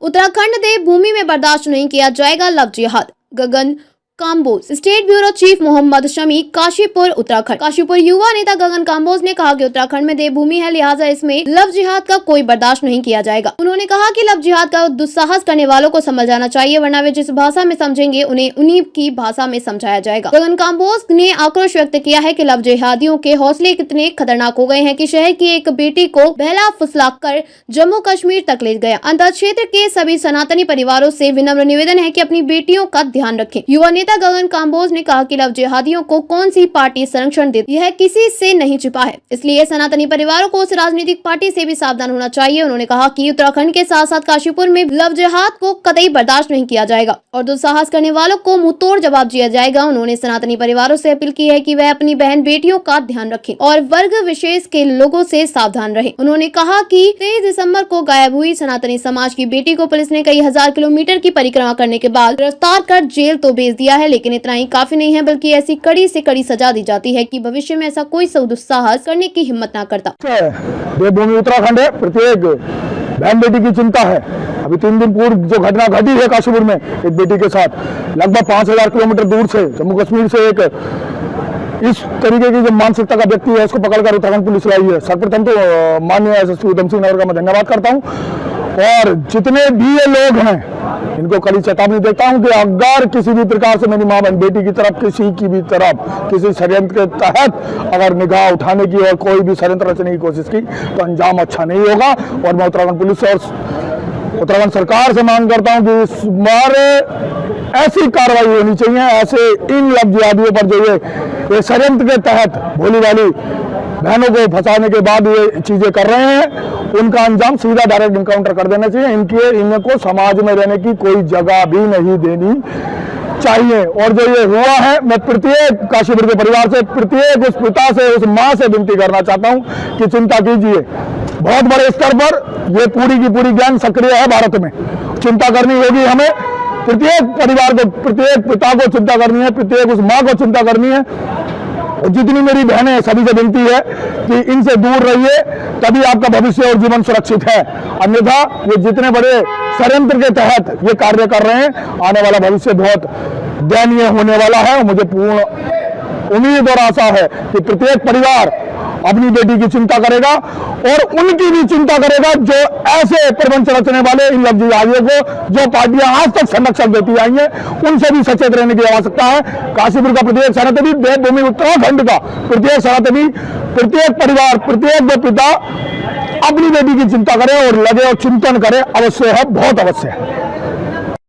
उत्तराखंड देवभूमि में बर्दाश्त नहीं किया जाएगा लव जिहाद। Gagan Kamboj. State bureau chief Mohammed Shami, Kashipur, Uttarakhand. Kashipur युवा नेता गगन काम्बोज ने कहा कि उत्तराखंड में देवभूमि है, लिहाजा इसमें लव जिहाद का कोई बर्दाश्त नहीं किया जाएगा। उन्होंने कहा कि लव जिहाद का दुस्साहस करने वालों को समझ जाना चाहिए, वरना वे जिस भाषा में समझेंगे उन्हें उन्हीं की भाषा में समझाया जाएगा। गगन काम्बोज ने आक्रोश व्यक्त किया है कि लव जिहादियों के हौसले कितने खतरनाक हो गए हैं कि शहर की एक बेटी को बहला फुसलाकर जम्मू कश्मीर तक ले गया। अंतर क्षेत्र के सभी सनातनी परिवारों से विनम्र निवेदन है कि अपनी बेटियों का ध्यान रखें। युवा नेता गगन काम्बोज ने कहा कि लव जिहादियों को कौन सी पार्टी संरक्षण देती यह किसी से नहीं छिपा है, इसलिए सनातनी परिवारों को उस राजनीतिक पार्टी से भी सावधान होना चाहिए। उन्होंने कहा कि उत्तराखंड के साथ साथ काशीपुर में लव जिहाद को कतई बर्दाश्त नहीं किया जाएगा और दुस्साहस करने वालों को मुंहतोड़ जवाब दिया जाएगा। उन्होंने सनातनी परिवारों से अपील की है कि वह अपनी बहन बेटियों का ध्यान रखें और वर्ग विशेष के लोगों से सावधान रहे। उन्होंने कहा कि 23 दिसंबर को गायब हुई सनातनी समाज की बेटी को पुलिस ने कई हजार किलोमीटर की परिक्रमा करने के बाद गिरफ्तार कर जेल तो भेज दिया है, लेकिन इतना ही काफी नहीं है, बल्कि ऐसी कड़ी से कड़ी सजा दी जाती है कि भविष्य में ऐसा कोई दुस्साहस करने की हिम्मत ना करता। देवभूमि उत्तराखंड है, प्रत्येक बहन बेटी की चिंता है। अभी 3 दिन पूर्व जो घटना घटी है काशीपुर में एक बेटी के साथ, लगभग 5000 किलोमीटर दूर से जम्मू कश्मीर से एक इस तरीके की जो मानसिकता का व्यक्ति है उसको पकड़कर उत्तराखंड पुलिस लाई है। सर्वप्रथम तो माननीय एसएसपी उधम सिंह नगर का मैं धन्यवाद करता हूँ और जितने भी ये लोग हैं इनको कड़ी चेतावनी देता हूं कि अगर किसी भी प्रकार से मेरी मां बहन बेटी की तरफ किसी की भी तरफ किसी षड्यंत्र के तहत अगर निगाह उठाने की और कोई भी षड्यंत्र रचने की कोशिश की तो अंजाम अच्छा नहीं होगा। और मैं उत्तराखंड पुलिस और उत्तराखंड सरकार से मांग करता हूं कि इस बार ऐसी कार्रवाई होनी चाहिए, ऐसे इन लव जिहादियों पर जो ये षड्यंत्र के तहत भोली भाली बहनों को फंसाने के बाद ये चीजें कर रहे हैं उनका अंजाम सीधा डायरेक्ट इनकाउंटर कर देना चाहिए। इनको समाज में रहने की कोई जगह भी नहीं देनी चाहिए। और जो ये हुआ है, मैं प्रत्येक काशीपुर के परिवार से, प्रत्येक उस पिता से, उस माँ से विनती करना चाहता हूँ कि चिंता कीजिए। बहुत बड़े स्तर पर ये पूरी की पूरी गैंग सक्रिय है भारत में। चिंता करनी होगी हमें, प्रत्येक परिवार को, प्रत्येक पिता को चिंता करनी है, प्रत्येक उस माँ को चिंता करनी है। और जितनी मेरी बहनें हैं सभी से विनती है कि इनसे दूर रहिए, तभी आपका भविष्य और जीवन सुरक्षित है। अन्यथा ये जितने बड़े षड्यंत्र के तहत ये कार्य कर रहे हैं, आने वाला भविष्य बहुत दयनीय होने वाला है। मुझे पूर्ण उम्मीद और आशा है कि प्रत्येक परिवार अपनी बेटी की चिंता करेगा और उनकी भी चिंता करेगा जो ऐसे प्रपंच रचने वाले इन लव जिहादियों को, जो पार्टियां आज तक संरक्षण देती आई हैं, उनसे भी सचेत रहने की आवश्यकता है। काशीपुर का प्रत्येक सनातनी, देवभूमि उत्तराखंड का प्रत्येक सनातनी, प्रत्येक परिवार, प्रत्येक पिता अपनी बेटी की चिंता करे और लगे और चिंतन करे, अवश्य है, बहुत अवश्य है।